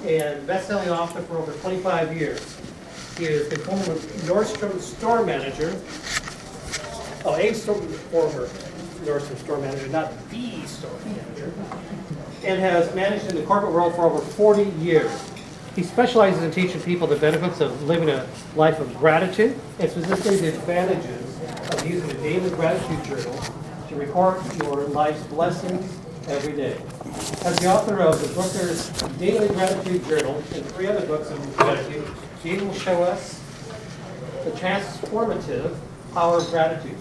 and best-selling author for over 25 years. He has been former Nordstrom store manager. Former Nordstrom store manager, not the store manager, and has managed in the corporate world for over 40 years. He specializes in teaching people the benefits of living a life of gratitude, and specifically the advantages of using a daily gratitude journal to record your life's blessings every day. As the author of the Brooker's Daily Gratitude Journal and 3 other books on gratitude, Dave will show us the transformative power of gratitude.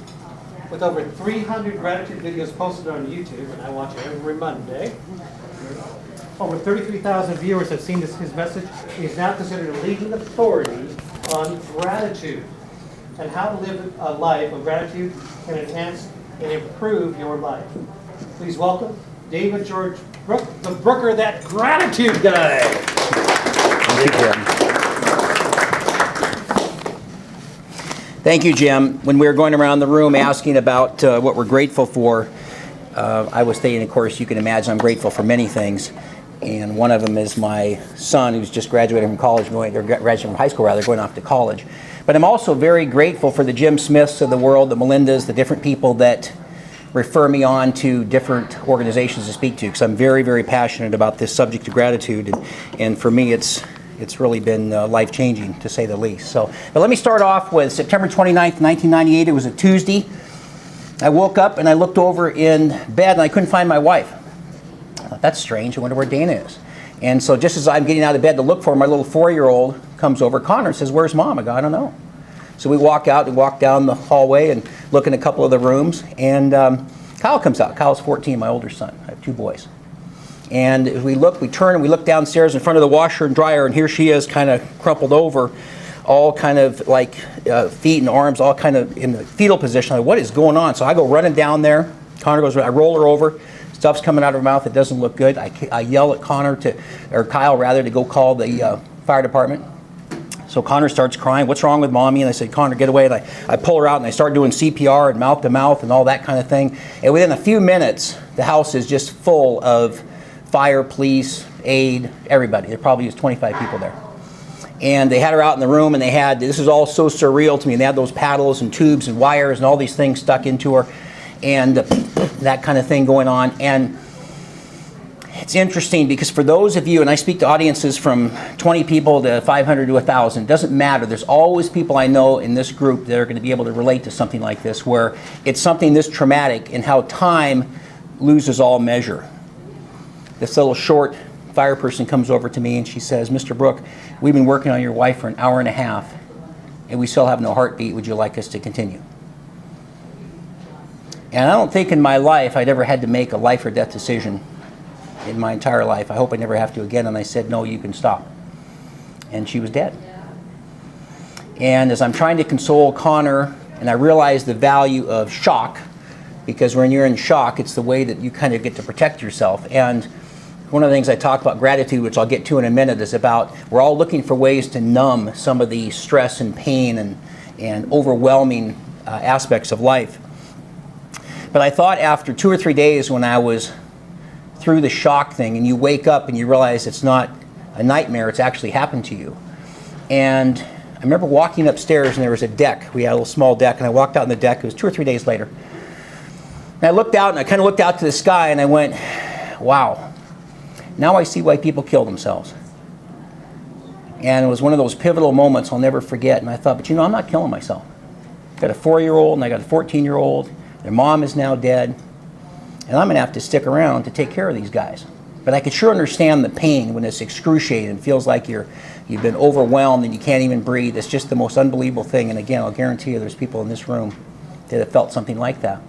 With over 300 gratitude videos posted on YouTube, and I watch it every Monday, over 33,000 viewers have seen his message. He is now considered a leading authority on gratitude and how to live a life of gratitude can enhance and improve your life. Please welcome David George Brooke, the Brooker, that gratitude guy. Thank you, Jim. Thank you, Jim. When we were going around the room asking about what we're grateful for, I was saying, of course, you can imagine I'm grateful for many things. And one of them is my son, who's just graduated from college, graduated from high school rather, going off to college. But I'm also very grateful for the Jim Smiths of the world, the Melindas, the different people that refer me on to different organizations to speak to, because I'm very, very passionate about this subject of gratitude. And for me, it's really been life-changing, to say the least. But let me start off with September 29th, 1998. It was a Tuesday. I woke up and I looked over in bed and I couldn't find my wife. I thought, that's strange. I wonder where Dana is. And so just as I'm getting out of bed to look for her, my little 4-year-old comes over. Connor says, "Where's Mom?" I go, "I don't know." So we walk out and walk down the hallway and look in a couple of the rooms. And Kyle comes out. Kyle's 14, my older son. I have 2 boys. And as we look, we turn and we look downstairs in front of the washer and dryer, and here she is, kind of crumpled over, all kind of like feet and arms, all kind of in the fetal position. I'm like, what is going on? So I go running down there. Connor goes, I roll her over. Stuff's coming out of her mouth. It doesn't look good. I yell at Kyle rather, to go call the fire department. So Connor starts crying. "What's wrong with Mommy?" And I said, "Connor, get away." And I pull her out and I start doing CPR and mouth to mouth and all that kind of thing. And within a few minutes, the house is just full of fire, police, aid, everybody. There probably was 25 people there. And they had her out in the room, and this is all so surreal to me. And they had those paddles and tubes and wires and all these things stuck into her, and that kind of thing going on. And it's interesting because for those of you, and I speak to audiences from 20 people to 500 to 1,000, it doesn't matter. There's always people I know in this group that are going to be able to relate to something like this, where it's something this traumatic and how time loses all measure. This little short fire person comes over to me and she says, "Mr. Brooke, we've been working on your wife for an hour and a half and we still have no heartbeat. Would you like us to continue?" And I don't think in my life I'd ever had to make a life or death decision in my entire life. I hope I never have to again. And I said, "No, you can stop." And she was dead. And as I'm trying to console Connor, and I realize the value of shock, because when you're in shock, it's the way that you kind of get to protect yourself. And one of the things I talk about gratitude, which I'll get to in a minute, is about we're all looking for ways to numb some of the stress and pain and overwhelming aspects of life. But I thought after 2 or 3 days, when I was through the shock thing, and you wake up and you realize it's not a nightmare, it's actually happened to you. And I remember walking upstairs and there was a deck. We had a little small deck, and I walked out on the deck. It was 2 or 3 days later. And I looked out and I kind of looked out to the sky and I went, wow, now I see why people kill themselves. And it was one of those pivotal moments I'll never forget. And I thought, but I'm not killing myself. I've got a 4-year-old and I got a 14-year-old. Their mom is now dead. And I'm going to have to stick around to take care of these guys. But I could sure understand the pain when it's excruciating and feels like you've been overwhelmed and you can't even breathe. It's just the most unbelievable thing. And again, I'll guarantee you there's people in this room that have felt something like that.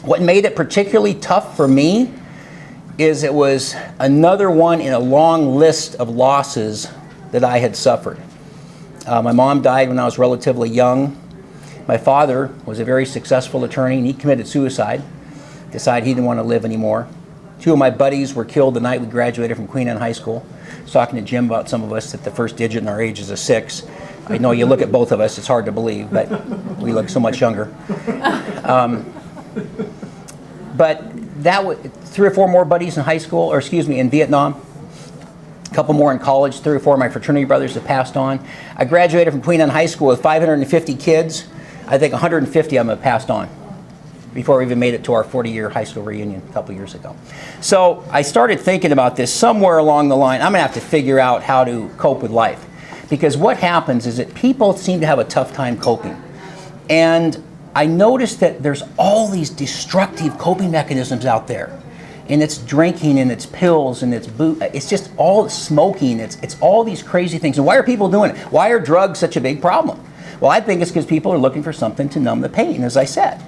What made it particularly tough for me is it was another one in a long list of losses that I had suffered. My mom died when I was relatively young. My father was a very successful attorney, and he committed suicide, decided he didn't want to live anymore. 2 of my buddies were killed the night we graduated from Queen Anne High School. I was talking to Jim about some of us that the first digit in our age is a 6. I know you look at both of us, it's hard to believe, but we look so much younger. But that was 3 or 4 more buddies in in Vietnam. couple more in college, 3 or 4 of my fraternity brothers have passed on. I graduated from Queen Anne High School with 550 kids. I think 150 of them have passed on before we even made it to our 40-year high school reunion a couple years ago. So I started thinking about this somewhere along the line. I'm going to have to figure out how to cope with life. Because what happens is that people seem to have a tough time coping. And I noticed that there's all these destructive coping mechanisms out there. And it's drinking, and it's pills, and it's just all smoking. It's all these crazy things. And why are people doing it? Why are drugs such a big problem? Well, I think it's because people are looking for something to numb the pain, as I said.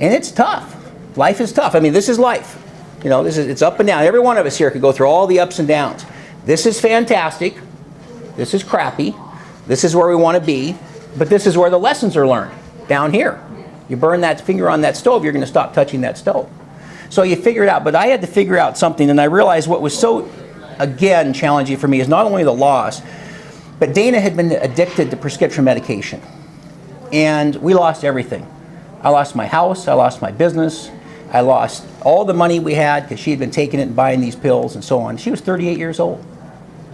And it's tough. Life is tough. I mean, this is life. You know, it's up and down. Every one of us here could go through all the ups and downs. This is fantastic. This is crappy. This is where we want to be. But this is where the lessons are learned, down here. You burn that finger on that stove, you're going to stop touching that stove. So you figure it out. But I had to figure out something, and I realized what was so, again, challenging for me is not only the loss, but Dana had been addicted to prescription medication. And we lost everything. I lost my house, I lost my business, I lost all the money we had because she had been taking it and buying these pills and so on. She was 38 years old.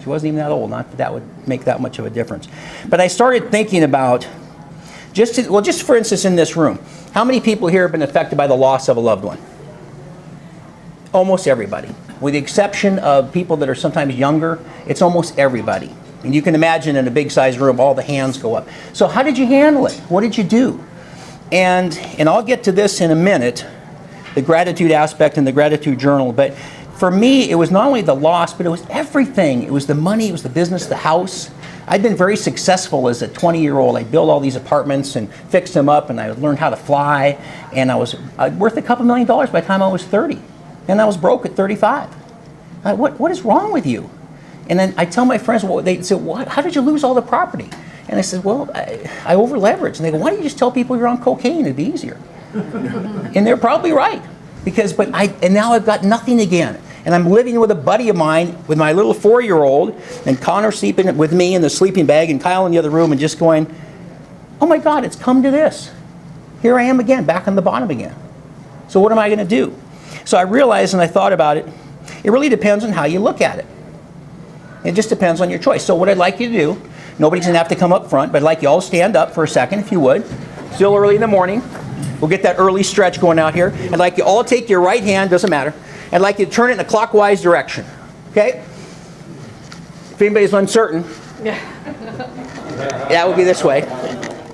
She wasn't even that old, not that that would make that much of a difference. But I started thinking about, just for instance in this room, how many people here have been affected by the loss of a loved one? Almost everybody. With the exception of people that are sometimes younger, it's almost everybody. And you can imagine in a big size room, all the hands go up. So how did you handle it? What did you do? And I'll get to this in a minute, the gratitude aspect and the gratitude journal. But for me, it was not only the loss, but it was everything. It was the money, it was the business, the house. I'd been very successful as a 20-year-old. I built all these apartments and fixed them up, and I learned how to fly. And I was worth a couple $1 million by the time I was 30. And I was broke at 35. What is wrong with you? And then I tell my friends, well, they say, how did you lose all the property? And I said, well, I over-leveraged. And they go, why don't you just tell people you're on cocaine? It'd be easier. And they're probably right. And now I've got nothing again. And I'm living with a buddy of mine with my little 4-year-old, and Connor sleeping with me in the sleeping bag, and Kyle in the other room, and just going, oh my God, it's come to this. Here I am again, back on the bottom again. So what am I going to do? So I realized, and I thought about it, it really depends on how you look at it. It just depends on your choice. So what I'd like you to do, nobody's going to have to come up front, but I'd like you all to stand up for a second, if you would. Still early in the morning. We'll get that early stretch going out here. I'd like you all to take your right hand, doesn't matter. I'd like you to turn it in a clockwise direction. Okay? If anybody's uncertain, that would be this way.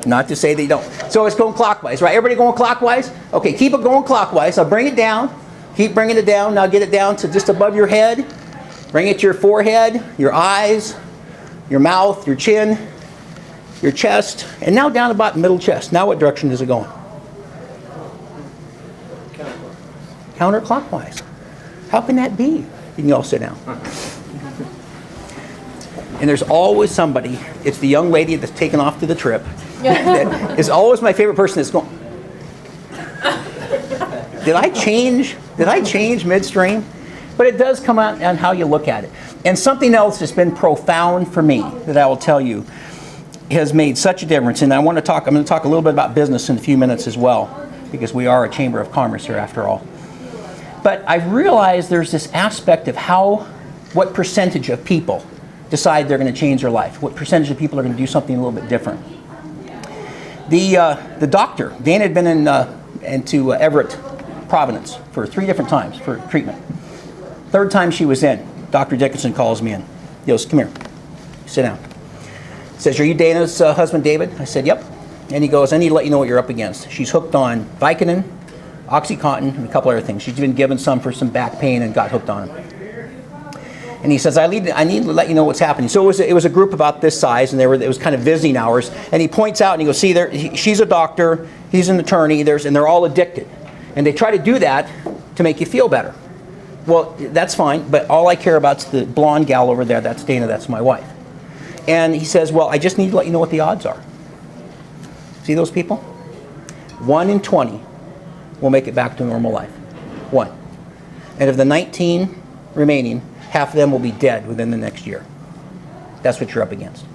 Not to say they don't. So it's going clockwise, right? Everybody going clockwise? Okay, keep it going clockwise. I'll bring it down. Keep bringing it down. Now get it down to just above your head. Bring it to your forehead, your eyes, your mouth, your chin, your chest, and now down about middle chest. Now what direction is it going? Counterclockwise. How can that be? You can all sit down. And there's always somebody, it's the young lady that's taken off to the trip, that is always my favorite person that's going, Did I change midstream? But it does come out on how you look at it. And something else that's been profound for me that I will tell you has made such a difference. And I'm going to talk a little bit about business in a few minutes as well, because we are a chamber of commerce here after all. But I realized there's this aspect of what percentage of people decide they're going to change their life. What percentage of people are going to do something a little bit different. The doctor, Dana had been into Everett, Providence for 3 different times for treatment. 3rd time she was in, Dr. Dickinson calls me in. He goes, come here, sit down. He says, are you Dana's husband, David? I said, yep. And he goes, I need to let you know what you're up against. She's hooked on Vicodin, OxyContin, and a couple other things. She's been given some for some back pain and got hooked on them. And he says, I need to let you know what's happening. So it was a group about this size, and it was kind of visiting hours. And he points out, and he goes, see, she's a doctor, he's an attorney, and they're all addicted. And they try to do that to make you feel better. Well, that's fine, but all I care about is the blonde gal over there. That's Dana, that's my wife. And he says, well, I just need to let you know what the odds are. See those people? 1 in 20 will make it back to normal life. 1. And of the 19 remaining, half of them will be dead within the next year. That's what you're up against.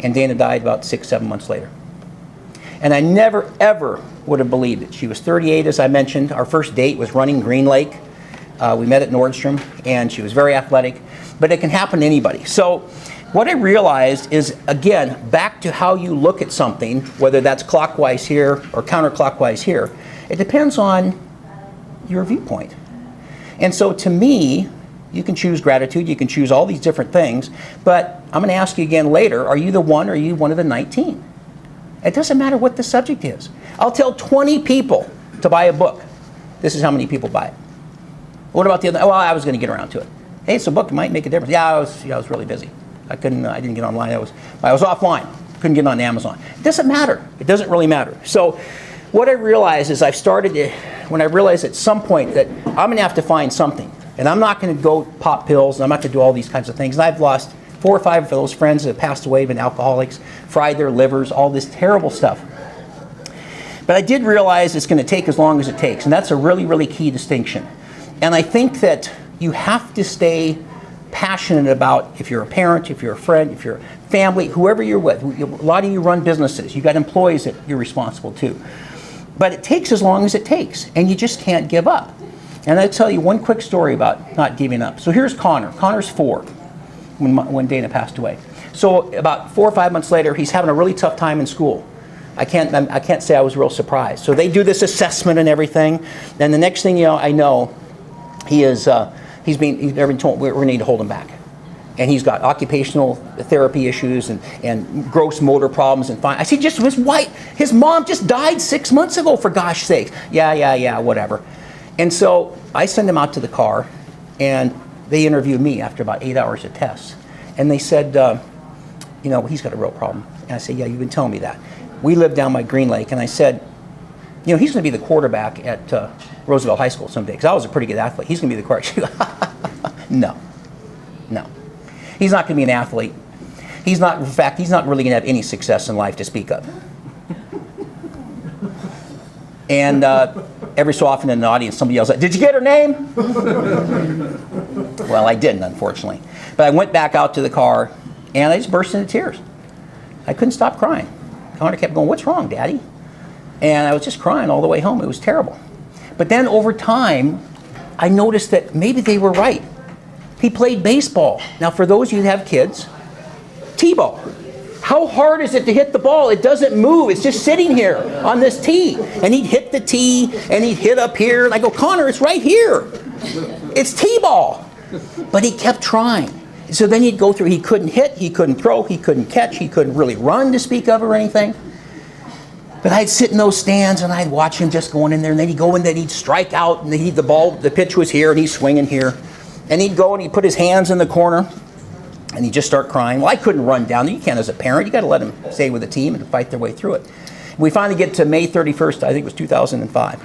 And Dana died about 6-7 months later. And I never, ever would have believed it. She was 38, as I mentioned. Our first date was running Green Lake. We met at Nordstrom, and she was very athletic, but it can happen to anybody. So what I realized is, again, back to how you look at something, whether that's clockwise here or counterclockwise here, it depends on your viewpoint. And so to me, you can choose gratitude, you can choose all these different things, but I'm going to ask you again later, are you the one or are you one of the 19? It doesn't matter what the subject is. I'll tell 20 people to buy a book. This is how many people buy it. What about the other? Well, I was going to get around to it. Hey, it's a book, it might make a difference. Yeah, I was really busy. I didn't get online. I was offline. Couldn't get on Amazon. It doesn't matter. It doesn't really matter. So what I realized is when I realized at some point that I'm going to have to find something. And I'm not going to go pop pills, and I'm not going to do all these kinds of things. And I've lost 4 or 5 of those friends that have passed away, been alcoholics, fried their livers, all this terrible stuff. But I did realize it's going to take as long as it takes. And that's a really, really key distinction. And I think that you have to stay passionate about, if you're a parent, if you're a friend, if you're family, whoever you're with. A lot of you run businesses. You've got employees that you're responsible to. But it takes as long as it takes, and you just can't give up. And I'll tell you one quick story about not giving up. So here's Connor. Connor's 4 when Dana passed away. So about 4 or 5 months later, he's having a really tough time in school. I can't say I was real surprised. So they do this assessment and everything. Then the next thing I know, he's been told we're going to need to hold him back. And he's got occupational therapy issues and gross motor problems and fine. I see, just his mom just died 6 months ago, for gosh sakes. Yeah, whatever. And so I send him out to the car, and they interviewed me after about 8 hours of tests. And they said, he's got a real problem. And I said, yeah, you've been telling me that. We live down by Green Lake, and I said, he's going to be the quarterback at Roosevelt High School someday, because I was a pretty good athlete. He's going to be the quarterback. No. He's not going to be an athlete. He's not really going to have any success in life to speak of. And every so often in the audience, somebody yells out, "Did you get her name?" Well, I didn't, unfortunately. But I went back out to the car, and I just burst into tears. I couldn't stop crying. Connor kept going, "What's wrong, Daddy?" And I was just crying all the way home. It was terrible. But then over time, I noticed that maybe they were right. He played baseball. Now, for those of you who have kids, T-ball. How hard is it to hit the ball? It doesn't move. It's just sitting here on this tee. And he'd hit the tee, and he'd hit up here. And I go, "Connor, it's right here. It's T-ball." But he kept trying. So then he'd go through. He couldn't hit. He couldn't throw. He couldn't catch. He couldn't really run to speak of or anything. But I'd sit in those stands, and I'd watch him just going in there. And then he'd go in, then he'd strike out. And the pitch was here, and he's swinging here. And he'd go, and he'd put his hands in the corner. And he'd just start crying. Well, I couldn't run down there. You can't as a parent. You got to let him stay with the team and fight their way through it. We finally get to May 31st, I think it was 2005.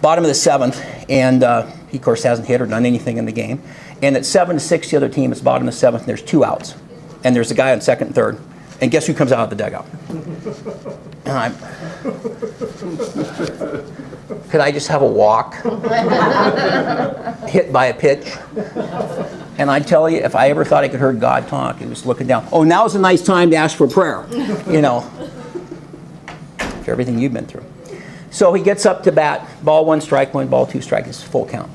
Bottom of the 7th, and he, of course, hasn't hit or done anything in the game. And at 7-6, the other team, it's bottom of the 7th, and there's 2 outs. And there's a guy on second and third. And guess who comes out of the dugout? And could I just have a walk? Hit by a pitch? And I tell you, if I ever thought I could hear God talk, he was looking down. Oh, now's a nice time to ask for prayer. For everything you've been through. So he gets up to bat. Ball 1, strike 1, ball 2, strike. It's full count.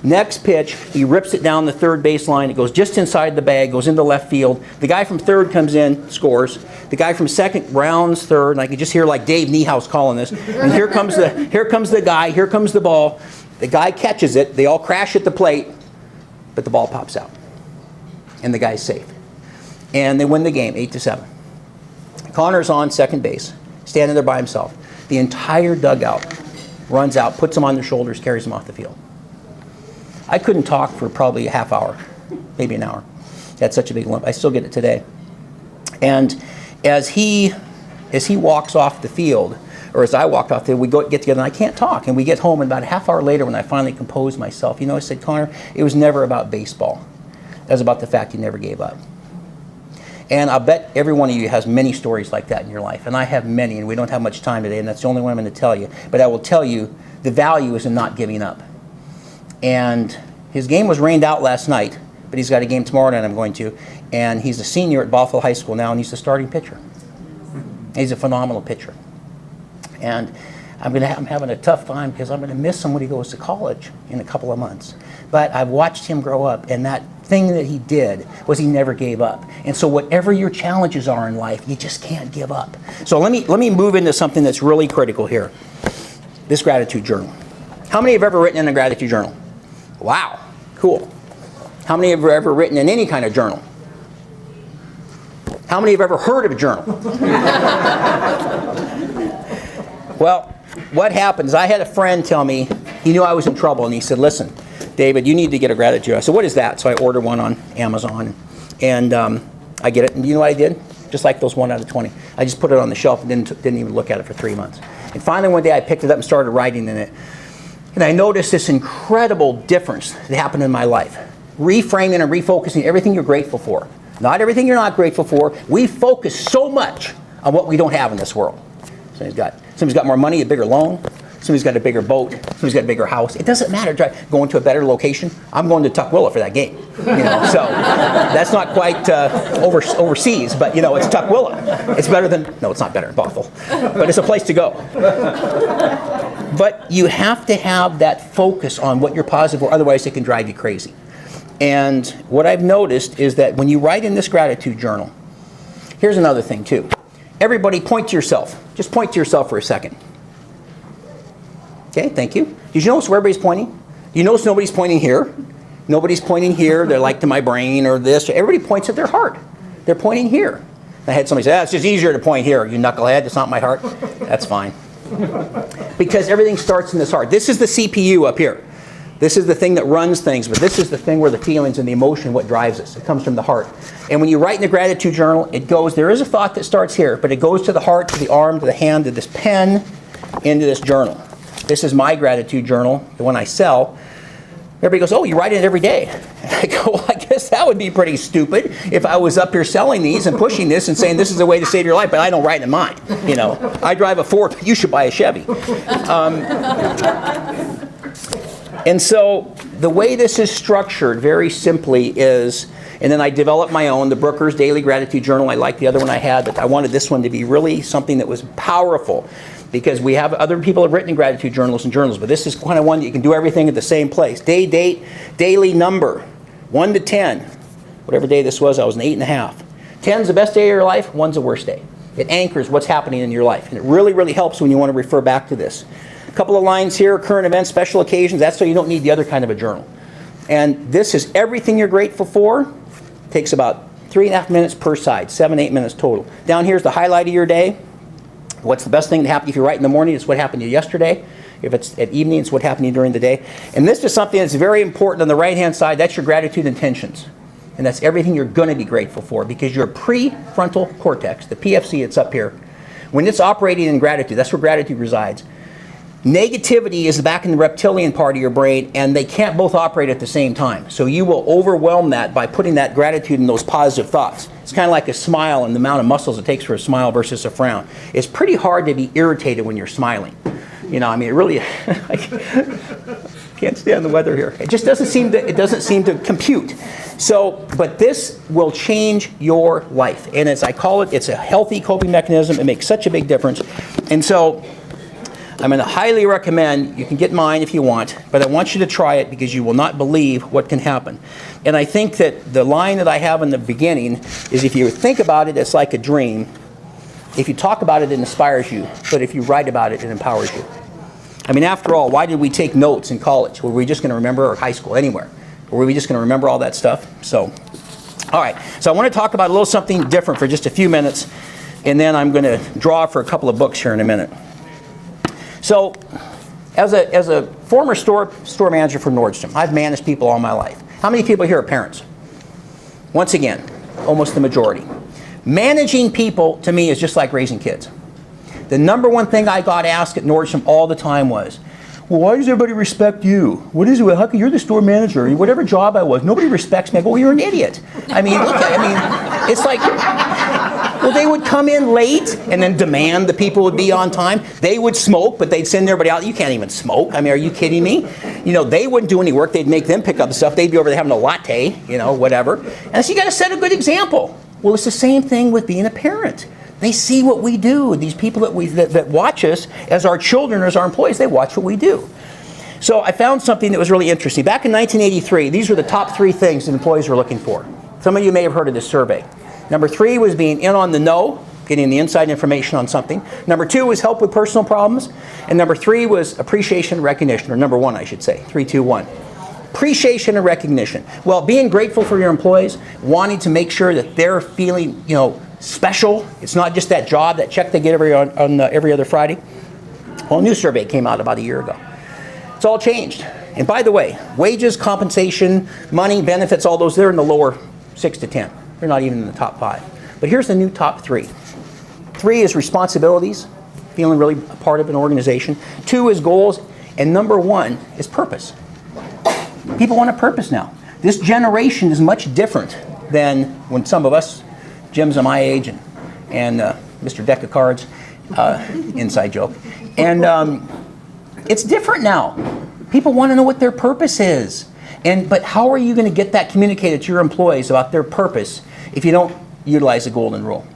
Next pitch, he rips it down the third baseline. It goes just inside the bag, goes into left field. The guy from third comes in, scores. The guy from second rounds third, and I can just hear like Dave Niehaus calling this. And here comes the guy, here comes the ball. The guy catches it. They all crash at the plate, but the ball pops out. And the guy's safe. And they win the game, 8-7. Connor's on second base, standing there by himself. The entire dugout runs out, puts him on their shoulders, carries him off the field. I couldn't talk for probably a half hour, maybe an hour. Had such a big lump. I still get it today. And as he walks off the field, or as I walked off the field, we get together, and I can't talk. And we get home, and about a half hour later, when I finally composed myself, I said, "Connor, it was never about baseball. It was about the fact you never gave up." And I'll bet every one of you has many stories like that in your life. And I have many, and we don't have much time today, and that's the only one I'm going to tell you. But I will tell you, the value is in not giving up. And his game was rained out last night, but he's got a game tomorrow night I'm going to. And he's a senior at Bothell High School now, and he's the starting pitcher. He's a phenomenal pitcher. And I'm having a tough time because I'm going to miss him when he goes to college in a couple of months. But I've watched him grow up, and that thing that he did was he never gave up. And so whatever your challenges are in life, you just can't give up. So let me move into something that's really critical here. This gratitude journal. How many have ever written in a gratitude journal? Wow, cool. How many have ever written in any kind of journal? How many have ever heard of a journal? Well, what happens, I had a friend tell me, he knew I was in trouble, and he said, listen, David, you need to get a gratitude. I said, what is that? So I ordered one on Amazon, and I get it. And you know what I did? Just like those 1 out of 20. I just put it on the shelf and didn't even look at it for 3 months. And finally one day I picked it up and started writing in it. And I noticed this incredible difference that happened in my life. Reframing and refocusing everything you're grateful for. Not everything you're not grateful for. We focus so much on what we don't have in this world. Somebody's got more money, a bigger loan. Somebody's got a bigger boat. Somebody's got a bigger house. It doesn't matter. Going to a better location. I'm going to Tukwila for that game. So that's not quite overseas, but it's Tukwila. It's better than, no, it's not better, Bothell. But it's a place to go. But you have to have that focus on what you're positive for, otherwise it can drive you crazy. And what I've noticed is that when you write in this gratitude journal, here's another thing too. Everybody point to yourself. Just point to yourself for a second. Okay, thank you. Did you notice where everybody's pointing? Do you notice nobody's pointing here? Nobody's pointing here. They're like to my brain or this. Everybody points at their heart. They're pointing here. I had somebody say, it's just easier to point here. You knucklehead, it's not my heart. That's fine. Because everything starts in this heart. This is the CPU up here. This is the thing that runs things, but this is the thing where the feelings and the emotion, what drives us. It comes from the heart. And when you write in the gratitude journal, there is a thought that starts here, but it goes to the heart, to the arm, to the hand, to this pen, into this journal. This is my gratitude journal, the one I sell. Everybody goes, oh, you write it every day. And I go, well, I guess that would be pretty stupid if I was up here selling these and pushing this and saying this is a way to save your life, but I don't write in mine. I drive a Ford, you should buy a Chevy. And so the way this is structured very simply is, and then I developed my own, the Brooker's Daily Gratitude Journal. I like the other one I had, but I wanted this one to be really something that was powerful, because we have other people have written in gratitude journals and journals, but this is kind of one that you can do everything at the same place. Day, date, daily number, 1 to 10. Whatever day this was, I was an 8.5. 10's the best day of your life, 1's the worst day. It anchors what's happening in your life, and it really, really helps when you want to refer back to this. A couple of lines here, current events, special occasions. That's so you don't need the other kind of a journal. And this is everything you're grateful for. Takes about 3.5 minutes per side, 7-8 minutes total. Down here's the highlight of your day. What's the best thing that happened if you write in the morning? It's what happened to you yesterday. If it's at evening, it's what happened to you during the day. And this is something that's very important on the right-hand side. That's your gratitude intentions. And that's everything you're going to be grateful for, because your prefrontal cortex, the PFC, it's up here. When it's operating in gratitude, that's where gratitude resides. Negativity is back in the reptilian part of your brain, and they can't both operate at the same time. So you will overwhelm that by putting that gratitude in those positive thoughts. It's kind of like a smile and the amount of muscles it takes for a smile versus a frown. It's pretty hard to be irritated when you're smiling. It really, I can't stand the weather here. It just doesn't seem to compute. So, but this will change your life. And as I call it, it's a healthy coping mechanism. It makes such a big difference. And so, I'm going to highly recommend, you can get mine if you want, but I want you to try it because you will not believe what can happen. And I think that the line that I have in the beginning is, if you think about it, it's like a dream. If you talk about it, it inspires you. But if you write about it, it empowers you. After all, why did we take notes in college? Were we just going to remember, or high school, anywhere? Or were we just going to remember all that stuff? So, all right. So I want to talk about a little something different for just a few minutes, and then I'm going to draw for a couple of books here in a minute. So, as a former store manager for Nordstrom, I've managed people all my life. How many people here are parents? Once again, almost the majority. Managing people, to me, is just like raising kids. The number one thing I got asked at Nordstrom all the time was, well, why does everybody respect you? What is it? How come you're the store manager? Whatever job I was, nobody respects me. I go, well, you're an idiot. It's like, well, they would come in late and then demand the people would be on time. They would smoke, but they'd send everybody out. You can't even smoke. Are you kidding me? They wouldn't do any work. They'd make them pick up the stuff. They'd be over there having a latte, whatever. And so you got to set a good example. Well, it's the same thing with being a parent. They see what we do. These people that watch us as our children, as our employees, they watch what we do. So I found something that was really interesting. Back in 1983, these were the top 3 things that employees were looking for. Some of you may have heard of this survey. Number 3 was being in on the know, getting the inside information on something. Number 2 was help with personal problems. And number 3 was appreciation and recognition, or number 1, I should say. 3, 2, 1. Appreciation and recognition. Well, being grateful for your employees, wanting to make sure that they're feeling, special. It's not just that job, that check they get every other Friday. Well, a new survey came out about a year ago. It's all changed. And by the way, wages, compensation, money, benefits, all those, they're in the lower 6 to 10. They're not even in the top 5. But here's the new top 3. 3 is responsibilities, feeling really a part of an organization. 2 is goals. And number 1 is purpose. People want a purpose now. This generation is much different than when some of us, Jim's of my age, and Mr. Deck of Cards, inside joke. And it's different now. People want to know what their purpose is. But how are you going to get that communicated to your employees about their purpose if you don't utilize the golden rule?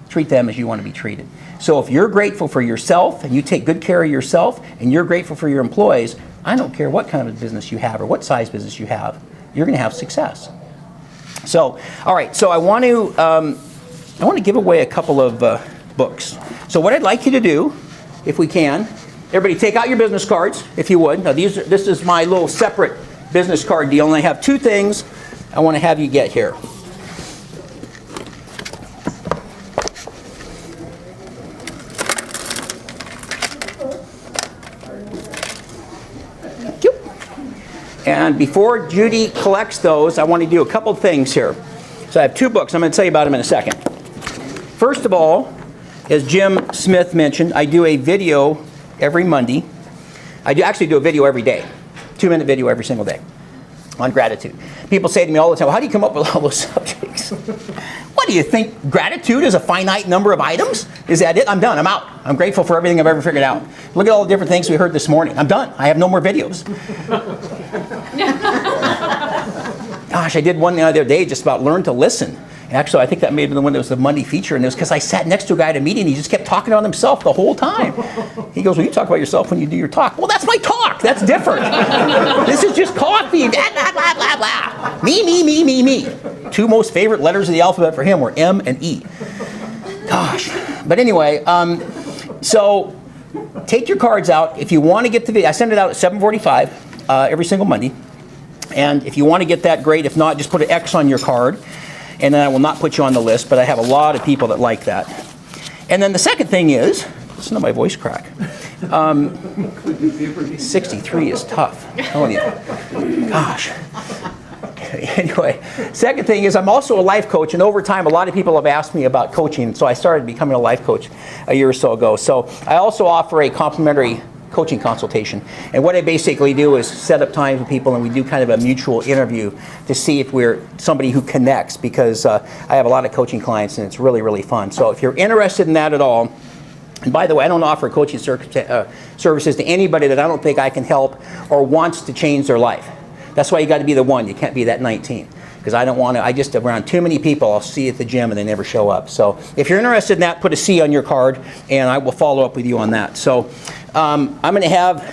Treat them as you want to be treated. So if you're grateful for yourself and you take good care of yourself and you're grateful for your employees, I don't care what kind of business you have or what size business you have, you're going to have success. So, all right, so I want to give away a couple of books. So what I'd like you to do, if we can, everybody take out your business cards, if you would. Now this is my little separate business card deal, and I have 2 things I want to have you get here. And before Judy collects those, I want to do a couple things here. So I have 2 books. I'm going to tell you about them in a second. First of all, as Jim Smith mentioned, I do a video every Monday. I actually do a video every day. 2-minute video every single day on gratitude. People say to me all the time, well, how do you come up with all those subjects? What do you think? Gratitude is a finite number of items? Is that it? I'm done. I'm out. I'm grateful for everything I've ever figured out. Look at all the different things we heard this morning. I'm done. I have no more videos. Gosh, I did one the other day just about learn to listen. Actually, I think that may have been the one that was the Monday feature, and it was because I sat next to a guy at a meeting, and he just kept talking about himself the whole time. He goes, well, you talk about yourself when you do your talk. Well, that's my talk. That's different. This is just coffee. Blah, blah, blah, blah, blah. Me, me, me, me, me. 2 most favorite letters of the alphabet for him were M and E. Gosh. But anyway, so take your cards out. If you want to get the video, I send it out at 7:45 every single Monday. And if you want to get that, great. If not, just put an X on your card. And then I will not put you on the list, but I have a lot of people that like that. And then the second thing is, listen to my voice crack. 63 is tough. Oh yeah. Gosh. Anyway, second thing is I'm also a life coach, and over time a lot of people have asked me about coaching, so I started becoming a life coach a year or so ago. So I also offer a complimentary coaching consultation. And what I basically do is set up times with people, and we do kind of a mutual interview to see if we're somebody who connects, because I have a lot of coaching clients, and it's really, really fun. So if you're interested in that at all, and by the way, I don't offer coaching services to anybody that I don't think I can help or wants to change their life. That's why you got to be the one. You can't be that 19. Because I don't want to, I just around too many people I'll see at the gym and they never show up. So if you're interested in that, put a C on your card, and I will follow up with you on that. So I'm going to have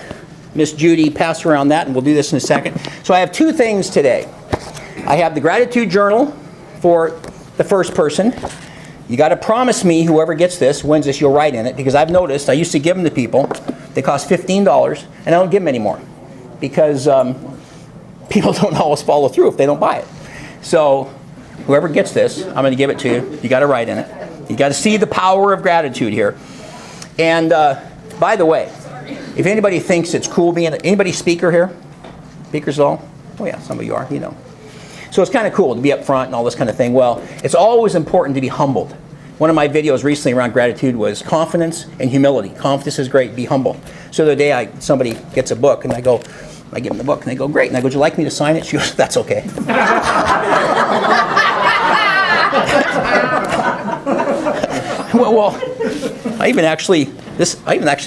Miss Judy pass around that, and we'll do this in a second. So I have 2 things today. I have the gratitude journal for the first person. You got to promise me whoever gets this, wins this, you'll write in it, because I've noticed I used to give them to people. They cost $15, and I don't give them anymore because people don't always follow through if they don't buy it. So whoever gets this, I'm going to give it to you. You got to write in it. You got to see the power of gratitude here. And by the way, if anybody thinks it's cool being, anybody speaker here? Speakers at all? Oh yeah, some of you are, you know. So it's kind of cool to be up front and all this kind of thing. Well, it's always important to be humbled. One of my videos recently around gratitude was confidence and humility. Confidence is great, be humble. So the day somebody gets a book and I give them the book, and they go, great. And I go, would you like me to sign it? She goes, that's okay. well, I even actually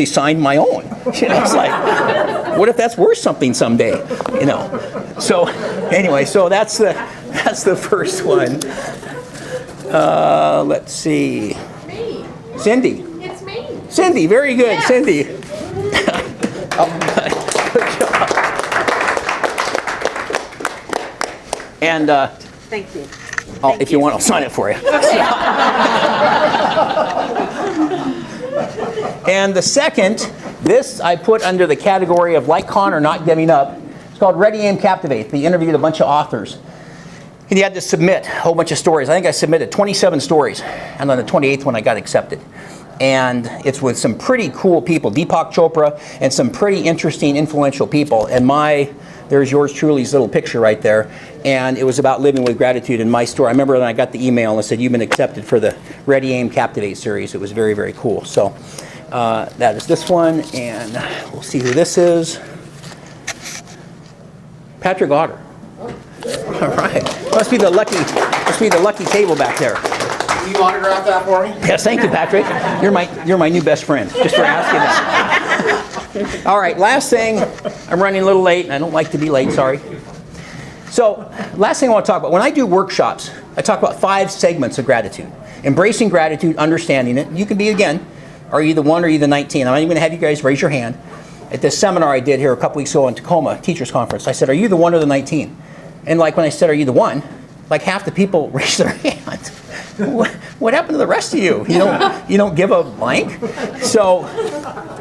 signed my own. You know, it's like, what if that's worth something someday? You know. So anyway, so that's the first one. Let's see. Cindy. It's me. Cindy, very good, Yes. Cindy. Oh, good job. And Thank you. if you want, I'll sign it for you. And the second, this I put under the category of like con or not giving up. It's called Ready, Aim, Captivate. They interviewed a bunch of authors. And you had to submit a whole bunch of stories. I think I submitted 27 stories. And on the 28th one, I got accepted. And it's with some pretty cool people, Deepak Chopra, and some pretty interesting, influential people. And there's yours truly's little picture right there. And it was about living with gratitude in my story. I remember when I got the email and it said, you've been accepted for the Ready, Aim, Captivate series. It was very, very cool. So that is this one. And we'll see who this is. Patrick Otter. All right. Must be the lucky table back there. Will you autograph that for me? Yes, thank you, Patrick. You're my new best friend, just for asking that. All right, last thing. I'm running a little late, and I don't like to be late, sorry. So, last thing I want to talk about. When I do workshops, I talk about 5 segments of gratitude. Embracing gratitude, understanding it. You can be, again, are you the 1 or are you the 19? I'm not even going to have you guys raise your hand. At this seminar I did here a couple weeks ago in Tacoma, teachers conference, I said, are you the 1 or the 19? And like when I said, are you the 1? Like half the people raised their hand. What happened to the rest of you? You don't give a blank? So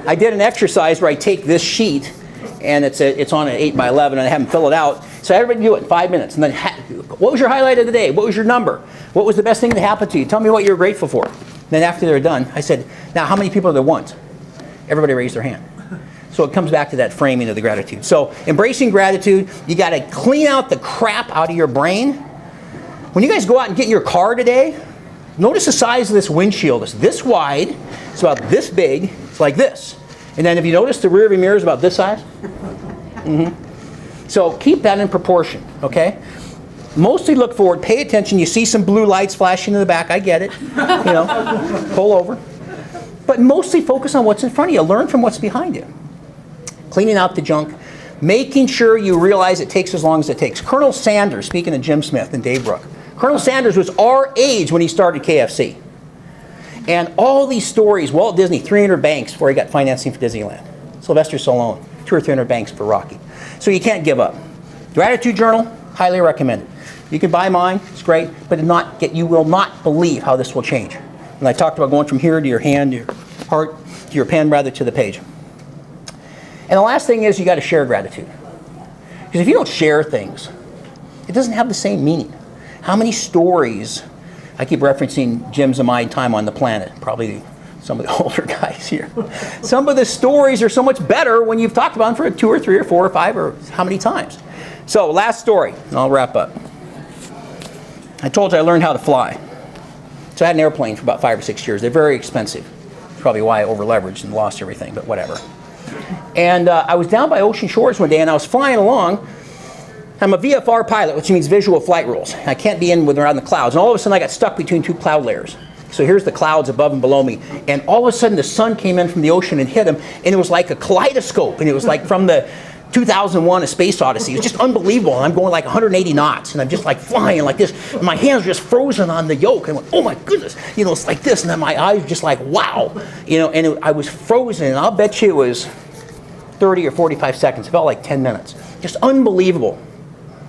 I did an exercise where I take this sheet, and it's on an 8x11, and I have them fill it out. So everybody do it in 5 minutes. And then, what was your highlight of the day? What was your number? What was the best thing that happened to you? Tell me what you're grateful for. Then after they're done, I said, now how many people are the 1s? Everybody raised their hand. So it comes back to that framing of the gratitude. So embracing gratitude, you got to clean out the crap out of your brain. When you guys go out and get in your car today, notice the size of this windshield. It's this wide, it's about this big, it's like this. And then if you notice the rear view mirror is about this size. So keep that in proportion, okay? Mostly look forward, pay attention. You see some blue lights flashing in the back, I get it. Pull over. But mostly focus on what's in front of you. Learn from what's behind you. Cleaning out the junk, making sure you realize it takes as long as it takes. Colonel Sanders, speaking of Jim Smith and Dave Brooke, Colonel Sanders was our age when he started KFC. And all these stories, Walt Disney, 300 banks before he got financing for Disneyland. Sylvester Stallone, 200 or 300 banks for Rocky. So you can't give up. Gratitude journal, highly recommended. You can buy mine, it's great, but you will not believe how this will change. And I talked about going from here to your hand, to your heart, to your pen, rather, to the page. And the last thing is you got to share gratitude. Because if you don't share things, it doesn't have the same meaning. How many stories, I keep referencing Jim's and my time on the planet, probably some of the older guys here. Some of the stories are so much better when you've talked about them for 2 or 3 or 4 or 5 or how many times. So last story, and I'll wrap up. I told you I learned how to fly. So I had an airplane for about 5 or 6 years. They're very expensive. That's probably why I over-leveraged and lost everything, but whatever. And I was down by Ocean Shores one day, and I was flying along. I'm a VFR pilot, which means visual flight rules. I can't be in with around the clouds. And all of a sudden, I got stuck between 2 cloud layers. So here's the clouds above and below me. And all of a sudden, the sun came in from the ocean and hit him, and it was like a kaleidoscope. And it was like from the 2001 A Space Odyssey. It was just unbelievable. And I'm going like 180 knots, and I'm just like flying like this. And my hands are just frozen on the yoke. And I went, oh my goodness. It's like this. And then my eyes were just like, wow. I was frozen. And I'll bet you it was 30 or 45 seconds. It felt like 10 minutes. Just unbelievable.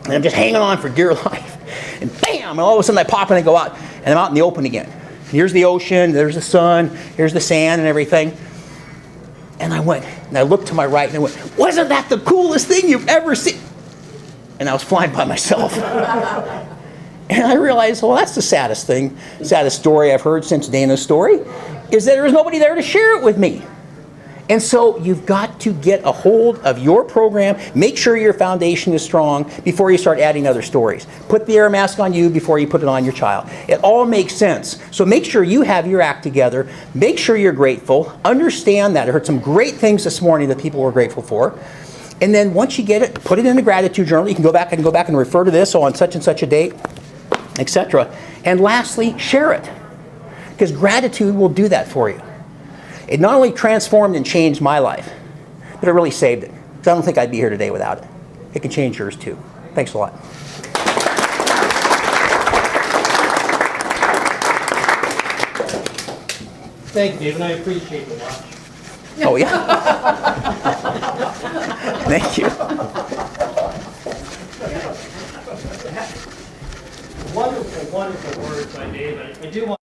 And I'm just hanging on for dear life. And bam! And all of a sudden I pop and I go out. And I'm out in the open again. Here's the ocean. There's the sun. Here's the sand and everything. And I went, and I looked to my right, and I went, wasn't that the coolest thing you've ever seen? And I was flying by myself. And I realized, well, that's the saddest story I've heard since Dana's story, is that there was nobody there to share it with me. And so you've got to get a hold of your program, make sure your foundation is strong before you start adding other stories. Put the air mask on you before you put it on your child. It all makes sense. So make sure you have your act together. Make sure you're grateful. Understand that. I heard some great things this morning that people were grateful for. And then once you get it, put it in the gratitude journal. You can go back and refer to this on such and such a date, etc. And lastly, share it. Because gratitude will do that for you. It not only transformed and changed my life, but it really saved it. Because I don't think I'd be here today without it. It can change yours too. Thanks a lot. Thank you, Dave, and I appreciate the watch. Oh, yeah. Thank you. Wonderful, wonderful words by Dave. I do want